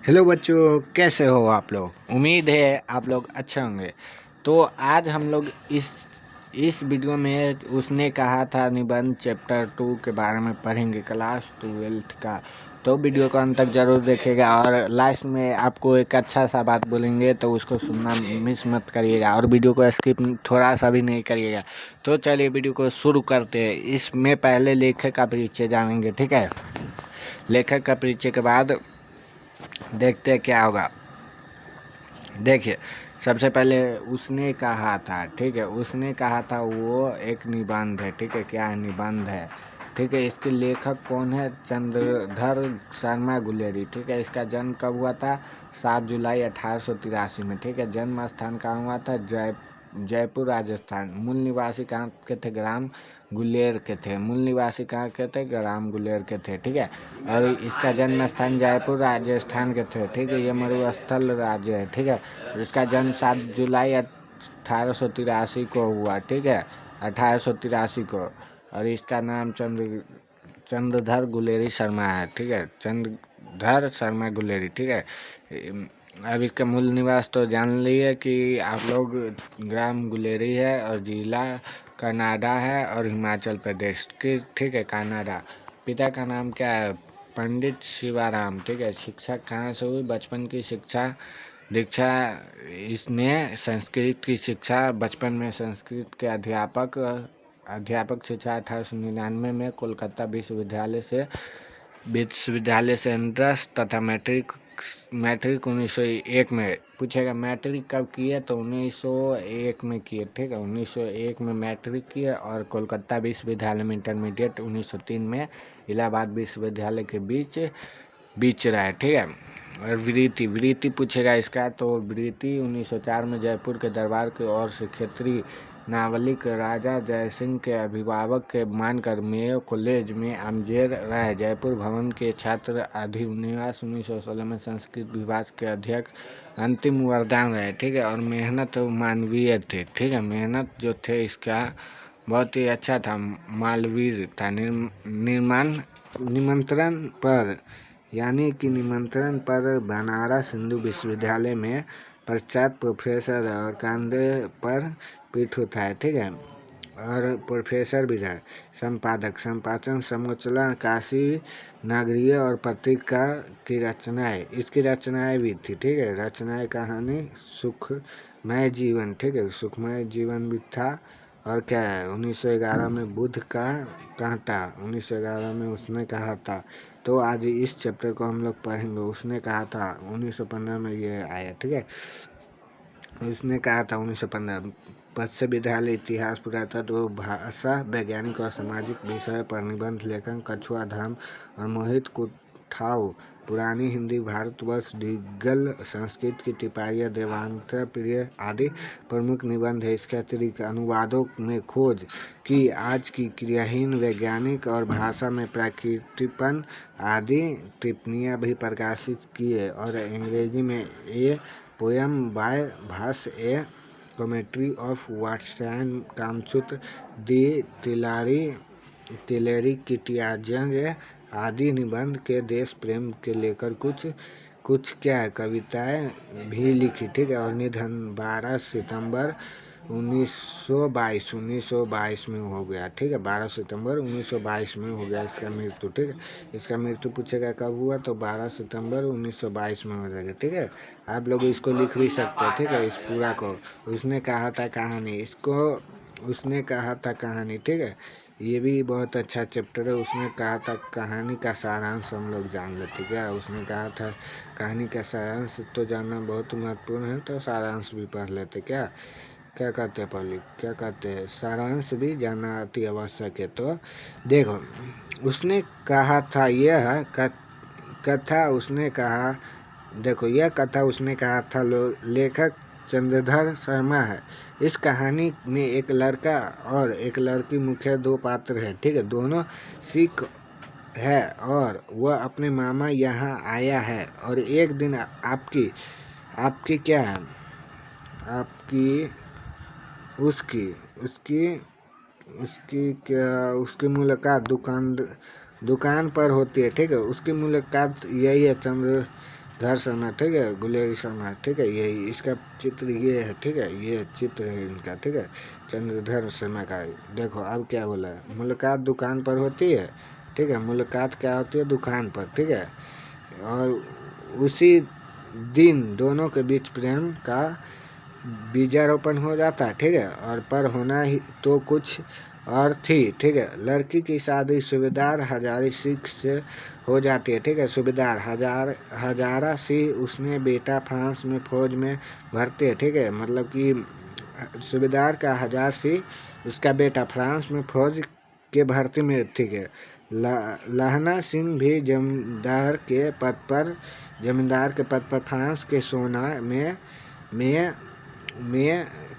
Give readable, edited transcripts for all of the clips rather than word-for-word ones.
Hello बच्चों, कैसे हो आप लोग। उम्मीद है आप लोग अच्छे होंगे। तो आज हम लोग इस वीडियो में उसने कहा था निबंध चैप्टर 2 के बारे में पढ़ेंगे, क्लास 12th का। तो वीडियो को अंत तक जरूर देखेगा और लास्ट में आपको एक अच्छा सा बात बोलेंगे तो उसको सुनना मिस मत करिएगा और वीडियो को स्किप थोड़ा सा भी नहीं करिएगा। तो चलिए वीडियो को शुरू करते हैं। इसमें पहले लेखक का परिचय जानेंगे, ठीक है। लेखक का परिचय के बाद देखते हैं क्या होगा। देखिए, सबसे पहले उसने कहा था, ठीक है। उसने कहा था वो एक निबंध है, ठीक है। क्या है? निबंध है, ठीक है। इसके लेखक कौन है? चंद्रधर शर्मा गुलेरी, ठीक है। इसका जन्म कब हुआ था? 7 जुलाई 1883 में, ठीक है। जन्म स्थान कहाँ हुआ था? जयपुर राजस्थान। मूल निवासी कहाँ के थे? ग्राम गुलेर के थे। मूल निवासी कहाँ के थे? ग्राम गुलेर के थे, ठीक है। और इसका जन्म स्थान जयपुर राजस्थान के थे, ठीक है। ये मरुस्थल राज्य है, ठीक है। और इसका जन्म 7 जुलाई 1883 को हुआ, ठीक है। 1883 को। और इसका नाम चंद्रधर गुलेरी शर्मा है, ठीक है। चंद्रधर शर्मा गुलेरी, ठीक है। अब इसका मूल निवास तो जान लिए कि आप लोग, ग्राम गुलेरी है और जिला कनाडा है और हिमाचल प्रदेश की, ठीक है। कनाडा। पिता का नाम क्या है? पंडित शिवाराम, ठीक है। शिक्षा कहाँ से हुई? बचपन की शिक्षा दीक्षा इसने संस्कृत की शिक्षा बचपन में संस्कृत के अध्यापक शिक्षा 1899 में कोलकाता विश्वविद्यालय से एंट्रेंस तथा मैट्रिक 1901 में। पूछेगा मैट्रिक कब किए? तो 1901 में किए, ठीक है। 1901 में मैट्रिक किए और कोलकाता विश्वविद्यालय में इंटरमीडिएट 1903 में इलाहाबाद विश्वविद्यालय के बीच रहा है, ठीक है। और वृत्ति पूछेगा इसका, तो वृत्ति 1904 में जयपुर के दरबार की ओर से क्षेत्रीय नावलिक राजा जयसिंह के अभिभावक के मानकर मेयो कॉलेज में आमजेर रहे। जयपुर भवन के छात्र अधिनिवास 1916 में संस्कृत विभाग के अध्यक्ष अंतिम वरदान रहे, ठीक है। और मेहनत मानवीय थे, ठीक है। मेहनत जो थे इसका बहुत ही अच्छा था, मालवीय था। निमंत्रण पर बनारस हिंदू विश्वविद्यालय में पश्चात प्रोफेसर और कंधे पर पीठ उठाए, ठीक है। और प्रोफेसर भी रहे। संपादन समालोचना काशी नगरीय और पत्रिका की रचनाएं, इसकी रचनाएं भी थी, ठीक है। रचनाएं कहानी सुखमय जीवन, ठीक है। सुखमय जीवन भी था। और क्या है? 1911 में बुद्ध का कांटा, 1911 में उसने कहा था। तो आज इस चैप्टर को हम लोग पढ़ेंगे। उसने कहा था 1915 में ये आया, ठीक है। उसने कहा था 1915 मत्स्य विद्यालय इतिहास पुरातत्व भाषा वैज्ञानिक और सामाजिक विषय पर निबंध लेखन कछुआ धाम और मोहित कुठाव पुरानी हिंदी भारतवर्ष दिग्गल संस्कृत की टिप्पणियाँ देवांतर प्रिय आदि प्रमुख निबंध है। इसके अतिरिक्त अनुवादों में खोज की आज की क्रियाहीन वैज्ञानिक और भाषा में प्राकृतिकपन आदि टिप्पणियाँ भी प्रकाशित की है। और अंग्रेजी में ये poem by Bhasa a commentary of Vatsyayana Kamasutra the तिलेरी किटियाजंग आदि निबंध के देश प्रेम के लेकर कुछ क्या है कविताएं भी लिखी, ठीक है। और निधन 12 सितंबर 1922 में हो गया, ठीक है। 12 सितंबर 1922 में हो गया इसका मृत्यु, ठीक है। इसका मृत्यु पूछेगा कब हुआ? तो 12 सितंबर 1922 में हो जाएगा, ठीक है। आप लोग इसको लिख भी सकते हैं, ठीक है। इस पूरा को उसने कहा था कहानी, इसको उसने कहा था कहानी, ठीक है। ये भी बहुत अच्छा चैप्टर है। उसने कहा था कहानी का सारांश हम लोग जान लेते क्या। उसने कहा था कहानी का सारांश तो जानना बहुत महत्वपूर्ण है, तो सारांश भी पढ़ लेते क्या। क्या कहते हैं पब्लिक, क्या कहते हैं? सारांश भी जानना अति आवश्यक है। तो देखो, उसने कहा था यह कथा उसने कहा देखो यह कथा उसने कहा था लेखक चंद्रधर शर्मा है। इस कहानी में एक लड़का और एक लड़की मुख्य दो पात्र है, ठीक है। दोनों सिख है और वह अपने मामा यहाँ आया है। और एक दिन आपकी क्या है? आपकी उसकी उसकी उसकी क्या उसकी मुलाकात दुकान पर होती है, ठीक है। उसकी मुलाकात यही है धर शर्मा, ठीक है, गुलेरी शर्मा, ठीक है, ये इसका चित्र ये है, ठीक है, ये चित्र है इनका, ठीक है, चंद्रधर शर्मा का। देखो अब क्या बोला है, मुलाकात दुकान पर होती है, ठीक है, मुलाकात क्या होती है, दुकान पर, ठीक है, और उसी दिन दोनों के बीच प्रेम का बीजारोपण हो जाता है, ठीक है, और पर होना ही तो कुछ और थी, ठीक है। लड़की की शादी सूबेदार हजारी सिख से हो जाती है, ठीक है, सूबेदार हजारा सिंह उसने बेटा फ्रांस में फौज में भरते है, ठीक है, मतलब कि सूबेदार का हजार सिंह उसका बेटा फ्रांस में फौज के भर्ती में, ठीक है। लहना सिंह भी जमींदार के पद पर फ्रांस के सोना में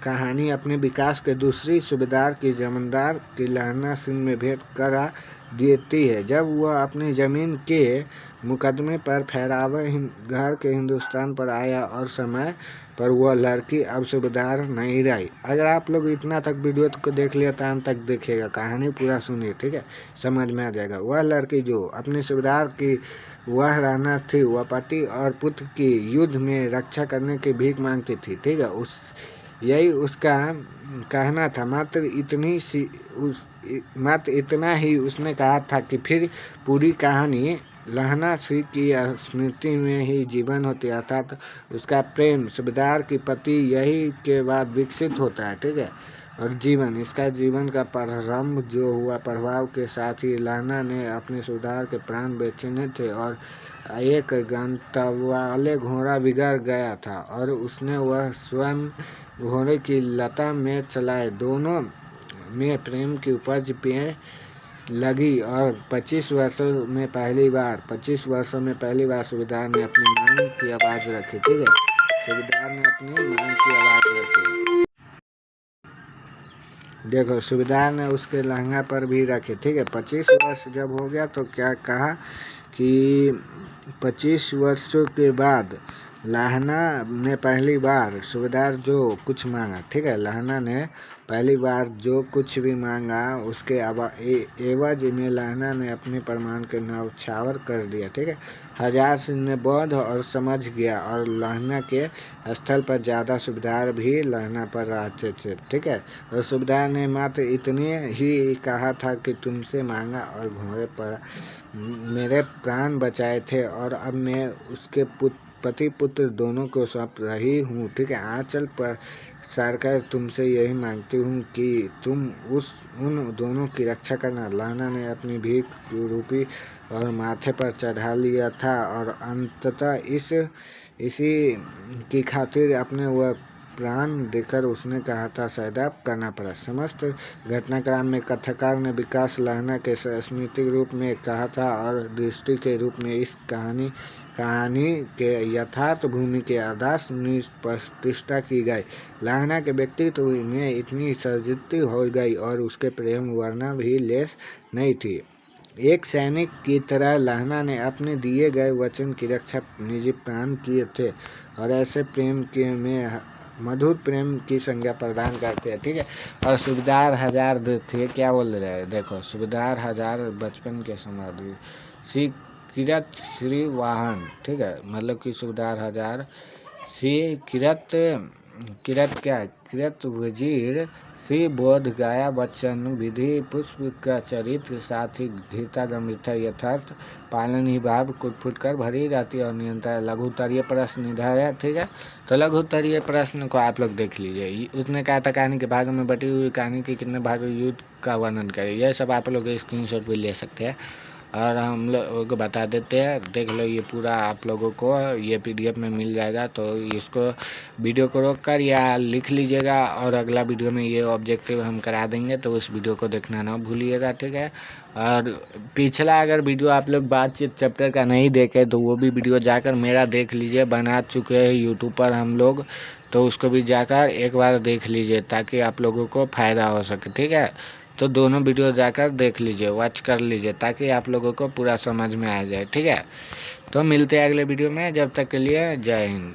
कहानी अपने विकास के दूसरी सूबेदार की जमींदार की लहना सिंह में भेंट करा देती है। जब वह अपनी ज़मीन के मुकदमे पर फहरावे घर के हिंदुस्तान पर आया और समय पर वह लड़की अब सूबेदार नहीं रही। अगर आप लोग इतना तक वीडियो को देख लिया तो अंत तक देखिएगा, कहानी पूरा सुनिए, ठीक है, समझ में आ जाएगा। वह लड़की जो अपने सूबेदार की वह रहना थी, वह पति और पुत्र की युद्ध में रक्षा करने की भीख मांगती थी, ठीक है, यही उसका कहना था। मात्र इतना ही उसने कहा था कि फिर पूरी कहानी लहना सिंह की स्मृति में ही जीवन होती है, अर्थात उसका प्रेम सूबेदार की प्रति यही के बाद विकसित होता है, ठीक है, और इसका जीवन का प्रारंभ जो हुआ प्रभाव के साथ ही लहना ने अपने सूबेदार के प्राण बेचने थे और एक गंतव्य घोड़ा बिगड़ गया था और उसने वह स्वयं घोड़े की लता में चलाए। दोनों में प्रेम की उपज पेड़ लगी और 25 वर्षों में पहली बार सूबेदार ने अपनी मांग की आवाज़ रखी, ठीक है, सूबेदार ने अपनी मांग की आवाज़ रखी। देखो सूबेदार ने उसके लहंगा पर भी रखे, ठीक है। 25 वर्ष जब हो गया तो क्या कहा कि 25 वर्षों के बाद लहना ने पहली बार सूबेदार जो कुछ मांगा, ठीक है, लहना ने पहली बार जो कुछ भी मांगा उसके एवज में लहना ने अपने प्रमाण के न्यौछावर कर दिया, ठीक है। हजार सिंह ने बौद्ध और समझ गया और लहना के स्थल पर ज़्यादा सूबेदार भी लहना पर रहते थे, ठीक है, और सूबेदार ने मात्र इतने ही कहा था कि तुमसे मांगा और घोड़े पर मेरे प्राण बचाए थे और अब मैं उसके पति पुत्र दोनों को सौंप रही हूँ, ठीक है। आंचल पर सरकार तुमसे यही मांगती हूँ कि तुम उन दोनों की रक्षा करना। लहना ने अपनी भीख रूपी और माथे पर चढ़ा लिया था और अंततः इसी की खातिर अपने वह प्राण देकर उसने कहा था सैदाब करना पड़ा। समस्त घटनाक्रम में कथाकार ने विकास लहना के स्मृति रूप में कहा था और दृष्टि के रूप में इस कहानी के यथार्थ भूमि के आदर्श प्रतिष्ठा की गई। लहना के व्यक्तित्व में इतनी सर्जिती हो गई और उसके प्रेम वर्णा भी लेस नहीं थी। एक सैनिक की तरह लहना ने अपने दिए गए वचन की रक्षा निजी प्राण किए थे और ऐसे प्रेम के में मधुर प्रेम की संज्ञा प्रदान करते हैं, ठीक है। और सूबेदार हजार थे, क्या बोल रहे हैं, देखो सूबेदार हजार बचपन के समाधि किरत श्री वाहन, ठीक है, मतलब कि सूबेदार हजार श्री किरत वजीर श्री बोध गाया बच्चन विधि पुष्प का चरित्र साथ ही धीरता गंभीरता यथार्थ पालन ही भाव कुटफुट कर भरी रहती है और निरंतर लघुतरीय प्रश्न निधाया, ठीक है। तो लघुतरीय प्रश्न को आप लोग देख लीजिए। उसने कहा था कहानी के भागों में बटी हुई कहानी के कितने भाग युद्ध का वर्णन करें, यह सब आप लोग स्क्रीनशॉट भी ले सकते हैं और हम लोग बता देते हैं। देख लो ये पूरा आप लोगों को ये PDF में मिल जाएगा, तो इसको वीडियो को रोक कर या लिख लीजिएगा और अगला वीडियो में ये ऑब्जेक्टिव हम करा देंगे, तो उस वीडियो को देखना ना भूलिएगा, ठीक है। और पिछला अगर वीडियो आप लोग बातचीत चैप्टर का नहीं देखे तो वो भी वीडियो जाकर मेरा देख लीजिए, बना चुके हैं यूट्यूब पर हम लोग, तो उसको भी जाकर एक बार देख लीजिए ताकि आप लोगों को फ़ायदा हो सके, ठीक है। तो दोनों वीडियो जाकर देख लीजिए, वॉच कर लीजिए ताकि आप लोगों को पूरा समझ में आ जाए, ठीक है। तो मिलते हैं अगले वीडियो में, जब तक के लिए जय हिंद।